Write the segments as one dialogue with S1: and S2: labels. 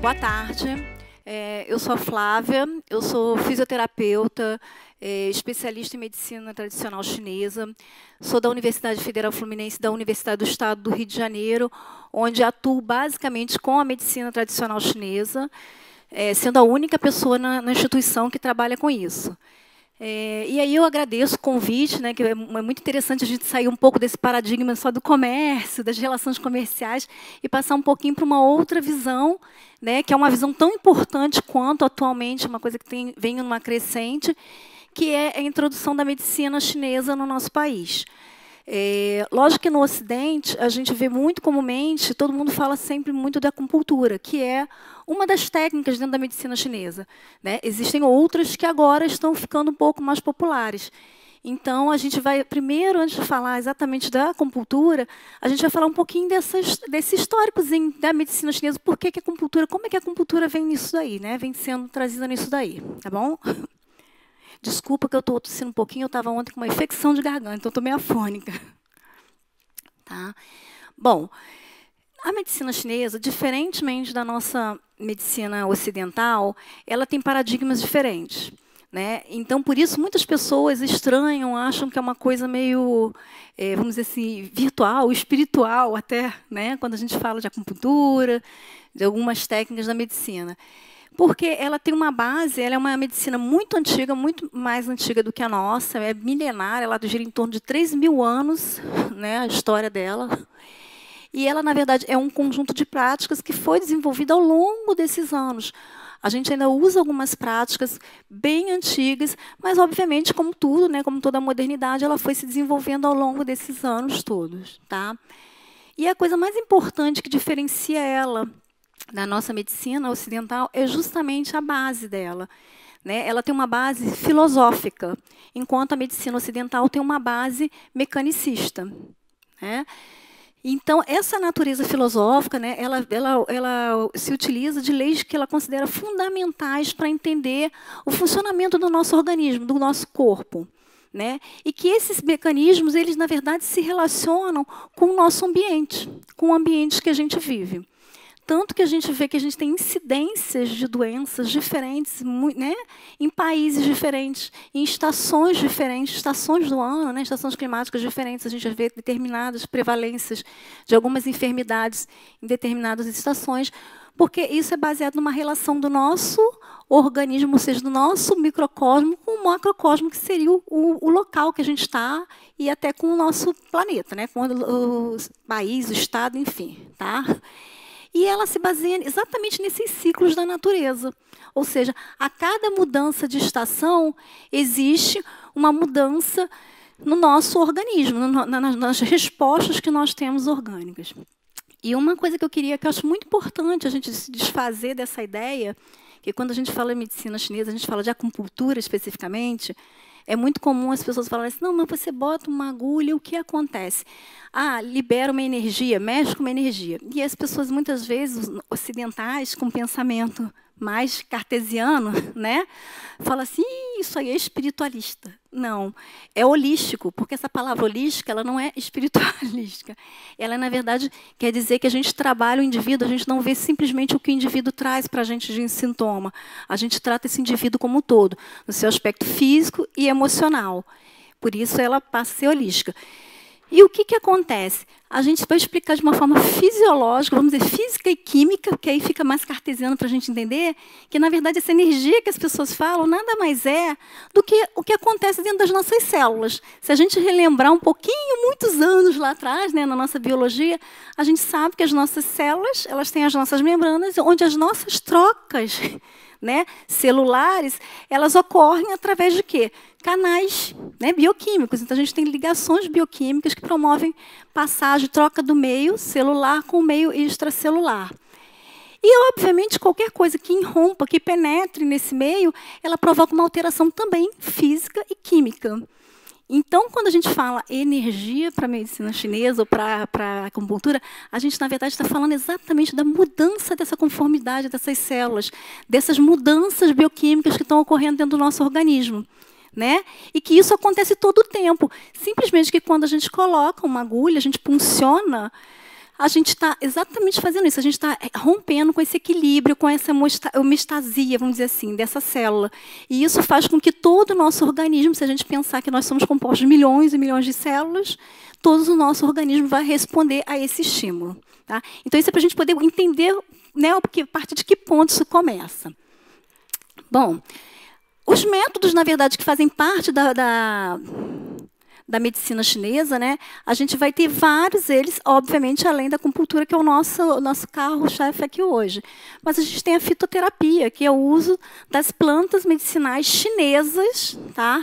S1: Boa tarde, eu sou a Flávia, eu sou fisioterapeuta, especialista em medicina tradicional chinesa, sou da Universidade Federal Fluminense, da Universidade do Estado do Rio de Janeiro, onde atuo basicamente com a medicina tradicional chinesa, sendo a única pessoa na instituição que trabalha com isso. E aí eu agradeço o convite, né, que é muito interessante a gente sair um pouco desse paradigma só do comércio, das relações comerciais, e passar um pouquinho para uma outra visão, né, que é uma visão tão importante quanto atualmente, uma coisa que vem numa crescente, que é a introdução da medicina chinesa no nosso país. Lógico que no Ocidente, a gente vê muito comumente, todo mundo fala sempre muito da acupuntura, que é uma das técnicas dentro da medicina chinesa, né? Existem outras que agora estão ficando um pouco mais populares. Então, a gente vai, primeiro, antes de falar exatamente da acupuntura, a gente vai falar um pouquinho desse históricozinho da medicina chinesa, por que a acupuntura, como é que a acupuntura vem nisso daí, né? Vem sendo trazida nisso daí, tá bom? Desculpa que eu estou tossindo um pouquinho, eu estava ontem com uma infecção de garganta, então estou meio afônica. Tá? Bom, a medicina chinesa, diferentemente da nossa medicina ocidental, ela tem paradigmas diferentes, né? Então, por isso, muitas pessoas estranham, acham que é uma coisa meio, vamos dizer assim, virtual, espiritual até, né? Quando a gente fala de acupuntura, de algumas técnicas da medicina. Porque ela tem uma base, ela é uma medicina muito antiga, muito mais antiga do que a nossa, é milenar, ela gira em torno de 3.000 anos, né, a história dela. E ela, na verdade, é um conjunto de práticas que foi desenvolvido ao longo desses anos. A gente ainda usa algumas práticas bem antigas, mas, obviamente, como tudo, né, como toda a modernidade, ela foi se desenvolvendo ao longo desses anos todos. Tá? E a coisa mais importante que diferencia ela da nossa medicina ocidental é justamente a base dela, né? Ela tem uma base filosófica, enquanto a medicina ocidental tem uma base mecanicista, né? Então, essa natureza filosófica, né, ela se utiliza de leis que ela considera fundamentais para entender o funcionamento do nosso organismo, do nosso corpo. Né? E que esses mecanismos, eles, na verdade, se relacionam com o nosso ambiente, com o ambiente que a gente vive. Tanto que a gente vê que a gente tem incidências de doenças diferentes, né, em países diferentes, em estações diferentes, estações do ano, né, estações climáticas diferentes. A gente vê determinadas prevalências de algumas enfermidades em determinadas estações, porque isso é baseado numa relação do nosso organismo, ou seja, do nosso microcosmo com o macrocosmo, que seria o local que a gente está, e até com o nosso planeta, né, com o país, o estado, enfim. Tá? E ela se baseia exatamente nesses ciclos da natureza. Ou seja, a cada mudança de estação, existe uma mudança no nosso organismo, nas respostas que nós temos orgânicas. E uma coisa que eu acho muito importante a gente se desfazer dessa ideia, que quando a gente fala em medicina chinesa, a gente fala de acupuntura especificamente, é muito comum as pessoas falarem assim, não, mas você bota uma agulha, o que acontece? Ah, libera uma energia, mexe com uma energia. E as pessoas, muitas vezes, ocidentais, com pensamento mais cartesiano, né, falam assim, isso aí é espiritualista. Não, é holístico, porque essa palavra holística ela não é espiritualística. Ela, na verdade, quer dizer que a gente trabalha o indivíduo, a gente não vê simplesmente o que o indivíduo traz para a gente de sintoma. A gente trata esse indivíduo como um todo, no seu aspecto físico e emocional. Por isso, ela passa a ser holística. E o que acontece? A gente vai explicar de uma forma fisiológica, vamos dizer, física e química, que aí fica mais cartesiano para a gente entender, que, na verdade, essa energia que as pessoas falam nada mais é do que o que acontece dentro das nossas células. Se a gente relembrar um pouquinho, muitos anos lá atrás, né, na nossa biologia, a gente sabe que as nossas células elas têm as nossas membranas, onde as nossas trocas, né, celulares, elas ocorrem através de quê? Canais, né, bioquímicos. Então, a gente tem ligações bioquímicas que promovem passagem, troca do meio celular com o meio extracelular. E, obviamente, qualquer coisa que irrompa, que penetre nesse meio, ela provoca uma alteração também física e química. Então, quando a gente fala energia para a medicina chinesa ou para a acupuntura, a gente, na verdade, está falando exatamente da mudança dessa conformidade dessas células, dessas mudanças bioquímicas que estão ocorrendo dentro do nosso organismo. Né? E que isso acontece todo o tempo. Simplesmente que quando a gente coloca uma agulha, a gente punciona, a gente está exatamente fazendo isso, a gente está rompendo com esse equilíbrio, com essa homeostasia, vamos dizer assim, dessa célula. E isso faz com que todo o nosso organismo, se a gente pensar que nós somos compostos de milhões e milhões de células, todo o nosso organismo vai responder a esse estímulo. Tá? Então, isso é para a gente poder entender, né, a partir de que ponto isso começa. Bom, os métodos, na verdade, que fazem parte da medicina chinesa, né, a gente vai ter vários deles, obviamente, além da acupuntura, que é o nosso carro-chefe aqui hoje. Mas a gente tem a fitoterapia, que é o uso das plantas medicinais chinesas, tá?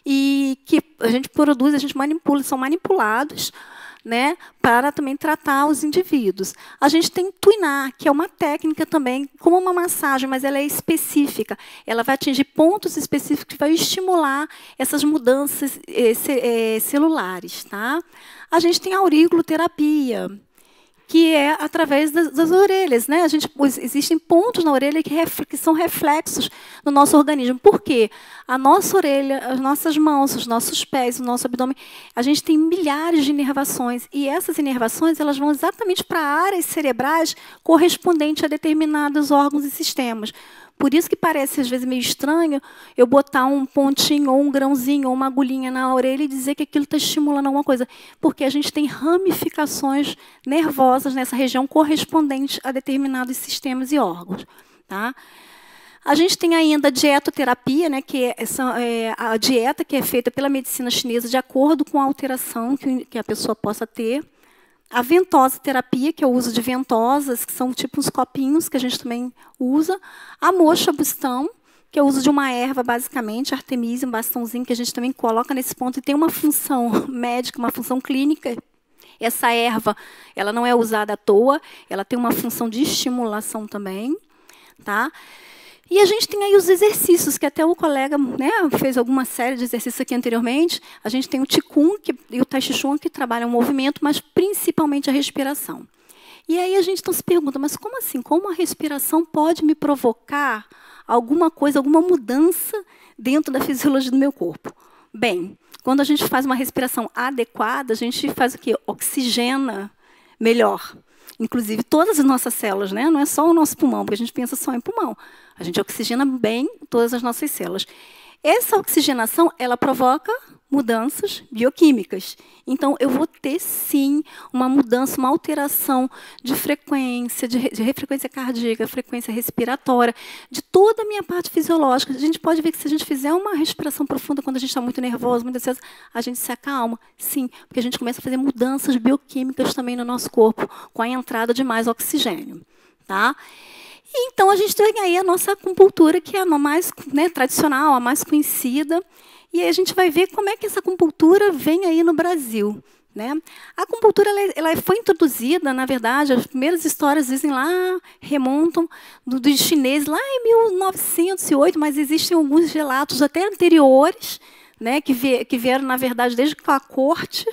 S1: E que a gente produz, a gente manipula, são manipulados, né, para também tratar os indivíduos. A gente tem tuinar, que é uma técnica também, como uma massagem, mas ela é específica. Ela vai atingir pontos específicos que vai estimular essas mudanças celulares. Tá? A gente tem a auriculoterapia, que é através das orelhas. Né? Existem pontos na orelha que são reflexos no nosso organismo. Por quê? A nossa orelha, as nossas mãos, os nossos pés, o nosso abdômen, a gente tem milhares de inervações. E essas inervações elas vão exatamente para áreas cerebrais correspondentes a determinados órgãos e sistemas. Por isso que parece, às vezes, meio estranho eu botar um pontinho, ou um grãozinho, ou uma agulhinha na orelha e dizer que aquilo está estimulando alguma coisa. Porque a gente tem ramificações nervosas nessa região correspondentes a determinados sistemas e órgãos. Tá? A gente tem ainda a dietoterapia, né, que é a dieta que é feita pela medicina chinesa de acordo com a alteração que a pessoa possa ter. A ventosa terapia, que é o uso de ventosas, que são tipo uns copinhos que a gente também usa. A moxa bustão, que é o uso de uma erva, basicamente, artemisia, um bastãozinho que a gente também coloca nesse ponto e tem uma função médica, uma função clínica. Essa erva, ela não é usada à toa, ela tem uma função de estimulação também. Tá? E a gente tem aí os exercícios, que até o colega, né, fez alguma série de exercícios aqui anteriormente. A gente tem o Qigong e o Tai Chi Chuan, que trabalham o movimento, mas principalmente a respiração. E aí a gente então se pergunta, mas como assim? Como a respiração pode me provocar alguma coisa, alguma mudança dentro da fisiologia do meu corpo? Bem, quando a gente faz uma respiração adequada, a gente faz o quê? Oxigena melhor. Inclusive todas as nossas células, né? Não é só o nosso pulmão, porque a gente pensa só em pulmão. A gente oxigena bem todas as nossas células. Essa oxigenação, ela provoca mudanças bioquímicas. Então, eu vou ter, sim, uma mudança, uma alteração de frequência, de frequência cardíaca, frequência respiratória, de toda a minha parte fisiológica. A gente pode ver que se a gente fizer uma respiração profunda quando a gente está muito nervoso, muito ansioso, a gente se acalma. Sim, porque a gente começa a fazer mudanças bioquímicas também no nosso corpo, com a entrada de mais oxigênio. Tá? E, então, a gente tem aí a nossa acupuntura, que é a mais, né, tradicional, a mais conhecida. E aí a gente vai ver como é que essa acupuntura vem aí no Brasil. Né? A acupuntura ela foi introduzida, na verdade, as primeiras histórias dizem lá, remontam dos chineses lá em 1908, mas existem alguns relatos até anteriores, né, que vieram, na verdade, desde a corte,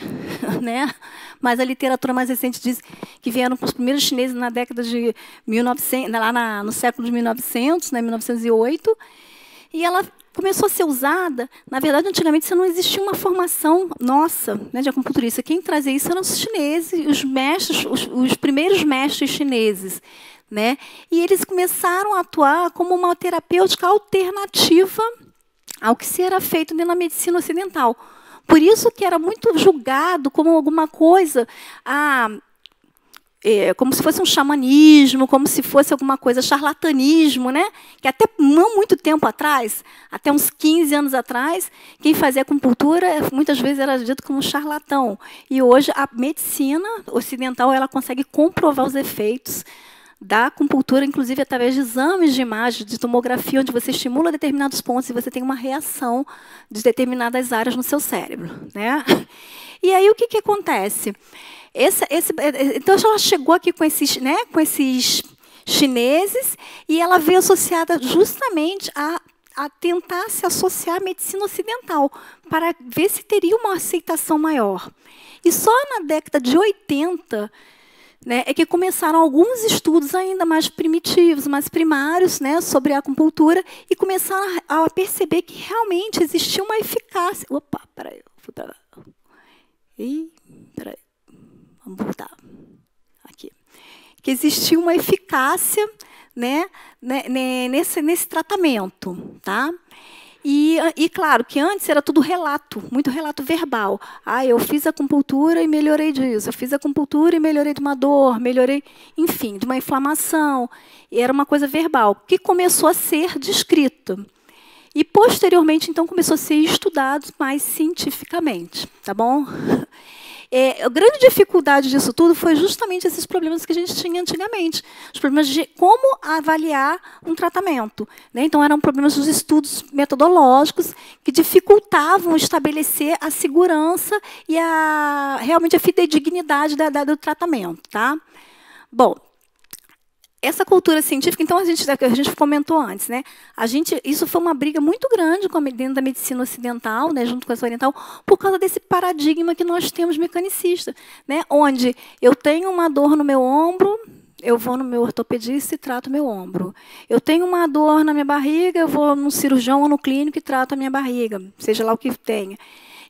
S1: né? Mas a literatura mais recente diz que vieram com os primeiros chineses na década de 1900, lá no século de 1900, né, 1908, e ela começou a ser usada. Na verdade, antigamente, isso não existia uma formação nossa, né, de acupunturista. Quem trazia isso eram os chineses, os mestres, os primeiros mestres chineses. Né? E eles começaram a atuar como uma terapêutica alternativa ao que se era feito dentro da medicina ocidental. Por isso que era muito julgado como alguma coisa, como se fosse um xamanismo, como se fosse alguma coisa, charlatanismo, né? Que até não muito tempo atrás, até uns 15 anos atrás, quem fazia acupuntura muitas vezes era dito como um charlatão. E hoje a medicina ocidental ela consegue comprovar os efeitos da acupuntura, inclusive através de exames de imagem, de tomografia, onde você estimula determinados pontos e você tem uma reação de determinadas áreas no seu cérebro. Né? E aí o que acontece? Então ela chegou aqui com esses, né, com esses chineses e ela veio associada justamente a tentar se associar à medicina ocidental, para ver se teria uma aceitação maior. E só na década de 80, né, é que começaram alguns estudos ainda mais primitivos, mais primários, né, sobre a acupuntura, e começaram a perceber que realmente existia uma eficácia. Opa, peraí, fui para lá. Peraí, vamos voltar. que existia uma eficácia, né, nesse tratamento, tá? E claro, que antes era tudo relato, muito relato verbal. Ah, eu fiz acupuntura e melhorei disso, eu fiz acupuntura e melhorei de uma dor, melhorei, enfim, de uma inflamação. E era uma coisa verbal, que começou a ser descrita. E, posteriormente, então, começou a ser estudado mais cientificamente, tá bom? A grande dificuldade disso tudo foi justamente esses problemas que a gente tinha antigamente, os problemas de como avaliar um tratamento, né? Então, eram problemas dos estudos metodológicos que dificultavam estabelecer a segurança e realmente a fidedignidade do tratamento. Tá? Bom, essa cultura científica, então, a gente comentou antes, né? Isso foi uma briga muito grande dentro da medicina ocidental, né, junto com essa oriental, por causa desse paradigma que nós temos mecanicista, né? Onde eu tenho uma dor no meu ombro, eu vou no meu ortopedista e trato o meu ombro. Eu tenho uma dor na minha barriga, eu vou no cirurgião ou no clínico e trato a minha barriga, seja lá o que tenha.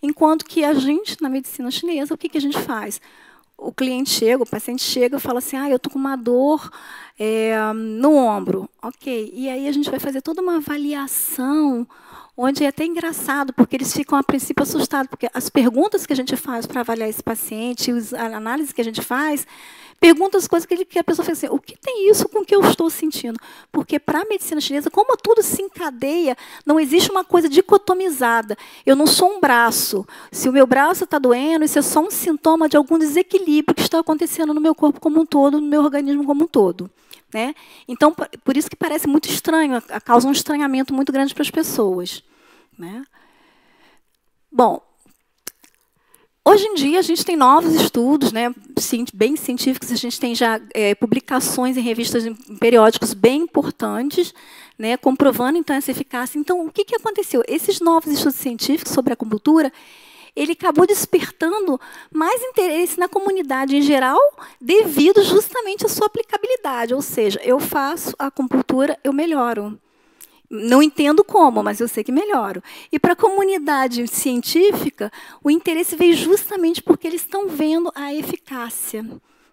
S1: Enquanto que a gente, na medicina chinesa, o que a gente faz? O cliente chega, o paciente chega e fala assim, eu estou com uma dor no ombro. Ok, e aí a gente vai fazer toda uma avaliação, onde é até engraçado, porque eles ficam, a princípio, assustados, porque as perguntas que a gente faz para avaliar esse paciente, a análise que a gente faz, pergunta as coisas que a pessoa fala assim, o que tem isso com o que eu estou sentindo? Porque, para a medicina chinesa, como tudo se encadeia, não existe uma coisa dicotomizada. Eu não sou um braço. Se o meu braço está doendo, isso é só um sintoma de algum desequilíbrio que está acontecendo no meu corpo como um todo, no meu organismo como um todo. Né? Então, por isso que parece muito estranho, causa um estranhamento muito grande para as pessoas. Né? Bom, hoje em dia, a gente tem novos estudos, né, bem científicos, a gente tem já publicações em revistas, em periódicos bem importantes, né, comprovando, então, essa eficácia. Então, o que aconteceu? Esses novos estudos científicos sobre a acupuntura, ele acabou despertando mais interesse na comunidade em geral, devido justamente à sua aplicabilidade. Ou seja, eu faço a acupuntura, eu melhoro. Não entendo como, mas eu sei que melhoro. E para a comunidade científica, o interesse veio justamente porque eles estão vendo a eficácia.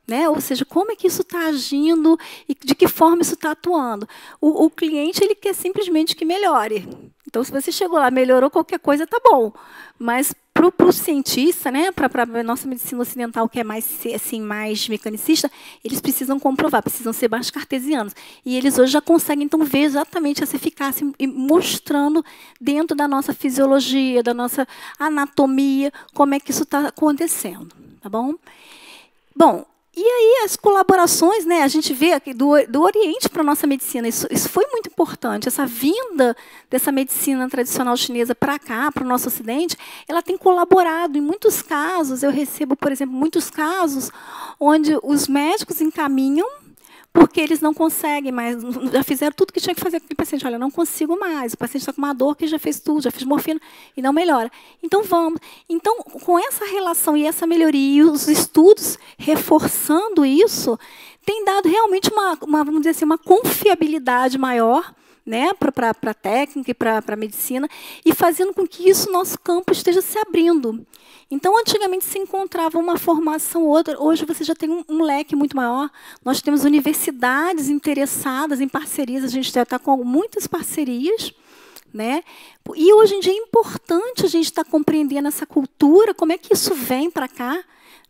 S1: Né? Ou seja, como é que isso está agindo e de que forma isso está atuando. O cliente ele quer simplesmente que melhore. Então, se você chegou lá, melhorou qualquer coisa, tá bom. Mas para o cientista, né, para a nossa medicina ocidental, que é mais, assim, mais mecanicista, eles precisam comprovar, precisam ser mais cartesianos. E eles hoje já conseguem, então, ver exatamente essa eficácia e mostrando dentro da nossa fisiologia, da nossa anatomia, como é que isso está acontecendo. Tá bom? Bom, e aí as colaborações, né, a gente vê aqui do Oriente para a nossa medicina, isso foi muito importante. Essa vinda dessa medicina tradicional chinesa para cá, para o nosso Ocidente, ela tem colaborado. Em muitos casos, eu recebo, por exemplo, muitos casos onde os médicos encaminham porque eles não conseguem mais, já fizeram tudo que tinha que fazer com aquele paciente. Olha, eu não consigo mais, o paciente está com uma dor que já fez tudo, já fez morfina e não melhora. Então, vamos. Então, com essa relação e essa melhoria, e os estudos reforçando isso, tem dado realmente vamos dizer assim, uma confiabilidade maior, né, para a técnica e para a medicina, e fazendo com que isso, nosso campo, esteja se abrindo. Então, antigamente se encontrava uma formação ou outra, hoje você já tem um leque muito maior. Nós temos universidades interessadas em parcerias, a gente já está com muitas parcerias. Né? E hoje em dia é importante a gente estar compreendendo essa cultura, como é que isso vem para cá.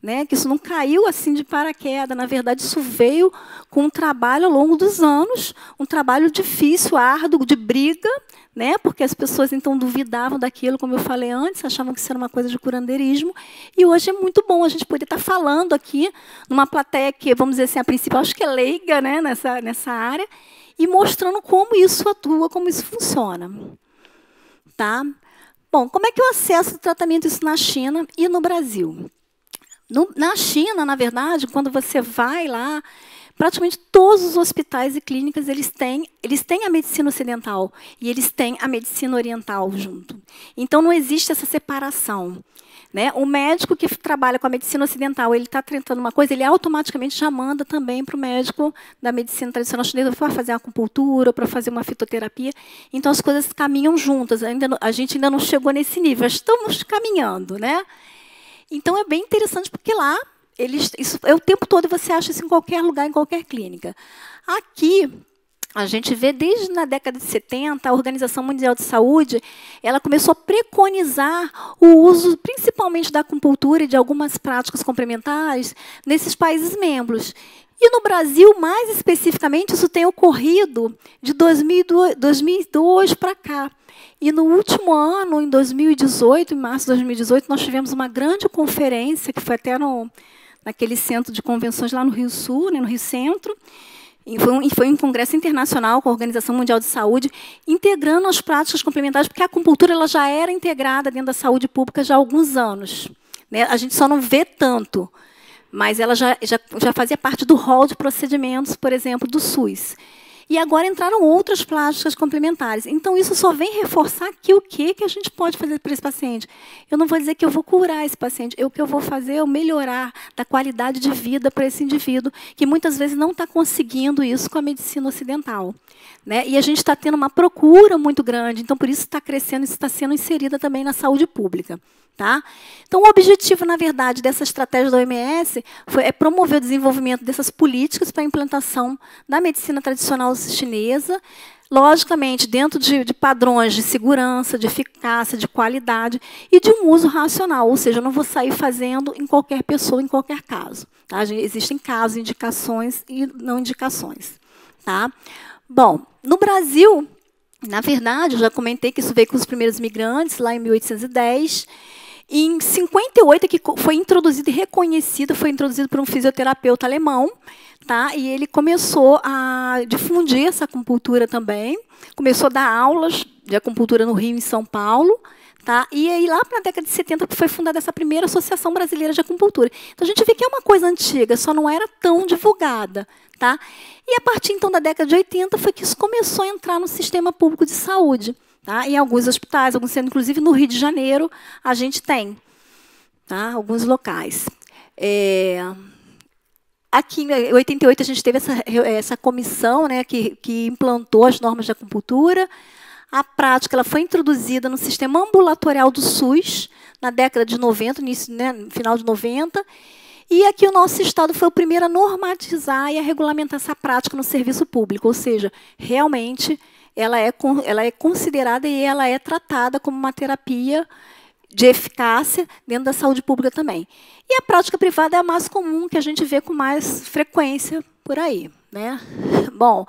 S1: Né, que isso não caiu assim de paraquedas, na verdade, isso veio com um trabalho ao longo dos anos, um trabalho difícil, árduo, de briga, né, porque as pessoas então duvidavam daquilo, como eu falei antes, achavam que isso era uma coisa de curandeirismo, e hoje é muito bom a gente poder estar falando aqui numa plateia que, vamos dizer assim, a princípio, acho que é leiga, né, nessa área, e mostrando como isso atua, como isso funciona. Tá? Bom, como é que eu acesso o tratamento isso na China e no Brasil? Na China, na verdade, quando você vai lá, praticamente todos os hospitais e clínicas eles têm a medicina ocidental e eles têm a medicina oriental junto. Então, não existe essa separação. Né? O médico que trabalha com a medicina ocidental, ele está tratando uma coisa, ele automaticamente já manda também para o médico da medicina tradicional chinesa para fazer uma acupuntura, para fazer uma fitoterapia. Então, as coisas caminham juntas. A gente ainda não chegou nesse nível, estamos caminhando. Né? Então, é bem interessante, porque lá isso é o tempo todo, você acha isso em qualquer lugar, em qualquer clínica. Aqui, a gente vê desde na década de 70, a Organização Mundial de Saúde, ela começou a preconizar o uso, principalmente da acupuntura e de algumas práticas complementares, nesses países membros. E no Brasil, mais especificamente, isso tem ocorrido de 2002 para cá. E no último ano, em 2018, em março de 2018, nós tivemos uma grande conferência, que foi até naquele centro de convenções lá no Rio Sul, né, no Rio Centro. E foi um congresso internacional com a Organização Mundial de Saúde, integrando as práticas complementares, porque a acupuntura ela já era integrada dentro da saúde pública já há alguns anos, né? A gente só não vê tanto, mas ela já fazia parte do rol de procedimentos, por exemplo, do SUS. E agora entraram outras práticas complementares. Então, isso só vem reforçar que o que a gente pode fazer para esse paciente. Eu não vou dizer que eu vou curar esse paciente. O que eu vou fazer é melhorar da qualidade de vida para esse indivíduo, que muitas vezes não está conseguindo isso com a medicina ocidental, né? E a gente está tendo uma procura muito grande. Então, por isso está crescendo, isso está sendo inserida também na saúde pública. Tá? Então, o objetivo, na verdade, dessa estratégia da OMS é promover o desenvolvimento dessas políticas para a implantação da medicina tradicional chinesa, logicamente, dentro de padrões de segurança, de eficácia, de qualidade e de um uso racional, ou seja, eu não vou sair fazendo em qualquer pessoa, em qualquer caso. Tá? Existem casos, indicações e não indicações. Tá? Bom, no Brasil, na verdade, eu já comentei que isso veio com os primeiros imigrantes, lá em 1810. Em 58, que foi introduzido e reconhecido, foi introduzido por um fisioterapeuta alemão, tá? E ele começou a difundir essa acupuntura também, começou a dar aulas de acupuntura no Rio e em São Paulo, tá? E aí, lá para a década de 70, foi fundada essa primeira Associação Brasileira de Acupuntura. Então, a gente vê que é uma coisa antiga, só não era tão divulgada. Tá? E, a partir, então, da década de 80, foi que isso começou a entrar no sistema público de saúde. Tá? Em alguns hospitais, inclusive no Rio de Janeiro, a gente tem, tá? Alguns locais. Aqui, em 88, a gente teve essa comissão, né, que implantou as normas de acupuntura. A prática ela foi introduzida no sistema ambulatorial do SUS, na década de 90, início, né, final de 90. E aqui o nosso Estado foi o primeiro a normatizar e a regulamentar essa prática no serviço público, ou seja, realmente ela é considerada e ela é tratada como uma terapia de eficácia dentro da saúde pública também. E a prática privada é a mais comum, que a gente vê com mais frequência por aí, né? Bom,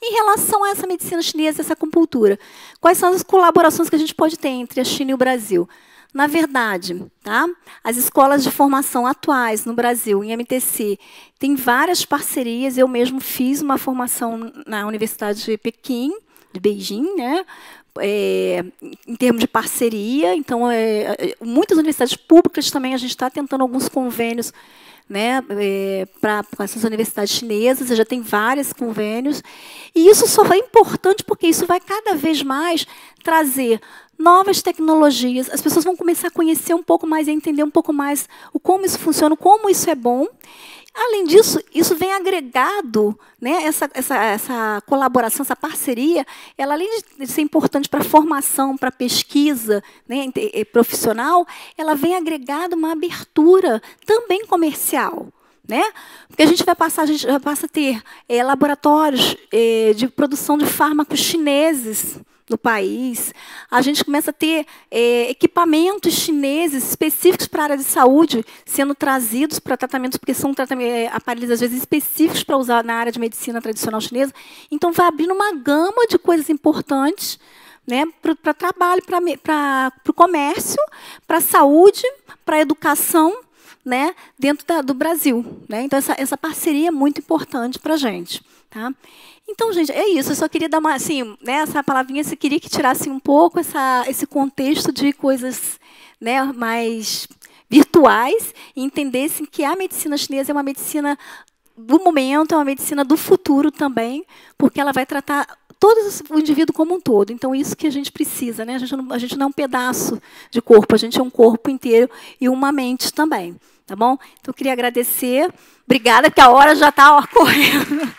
S1: em relação a essa medicina chinesa, essa acupuntura, quais são as colaborações que a gente pode ter entre a China e o Brasil? Na verdade, tá? As escolas de formação atuais no Brasil, em MTC, tem várias parcerias. Eu mesmo fiz uma formação na Universidade de Pequim, de Beijing, né? Em termos de parceria. Então, muitas universidades públicas também, a gente está tentando alguns convênios, né, com essas universidades chinesas, já tem vários convênios. E isso só é importante porque isso vai cada vez mais trazer novas tecnologias, as pessoas vão começar a conhecer um pouco mais, a entender um pouco mais como isso funciona, como isso é bom. Além disso, isso vem agregado, né, essa colaboração, essa parceria, ela, além de ser importante para a formação, para a pesquisa, né, profissional, ela vem agregada uma abertura também comercial. Né? Porque a gente passa a ter laboratórios de produção de fármacos chineses no país. A gente começa a ter equipamentos chineses específicos para a área de saúde sendo trazidos para tratamentos, porque são aparelhos, às vezes, específicos para usar na área de medicina tradicional chinesa. Então, vai abrindo uma gama de coisas importantes, né, para trabalho, para o comércio, para a saúde, para a educação, né, dentro do Brasil. Né? Então, essa parceria é muito importante para a gente. Tá? Então, gente, é isso. Eu só queria dar uma, assim, né, essa palavrinha, eu queria que tirasse um pouco esse contexto de coisas, né, mais virtuais e entendessem que a medicina chinesa é uma medicina do momento, é uma medicina do futuro também, porque ela vai tratar o indivíduo como um todo. Então, isso que a gente precisa. Né? A gente não é um pedaço de corpo, a gente é um corpo inteiro e uma mente também. Tá bom? Então, eu queria agradecer. Obrigada, que a hora já está correndo.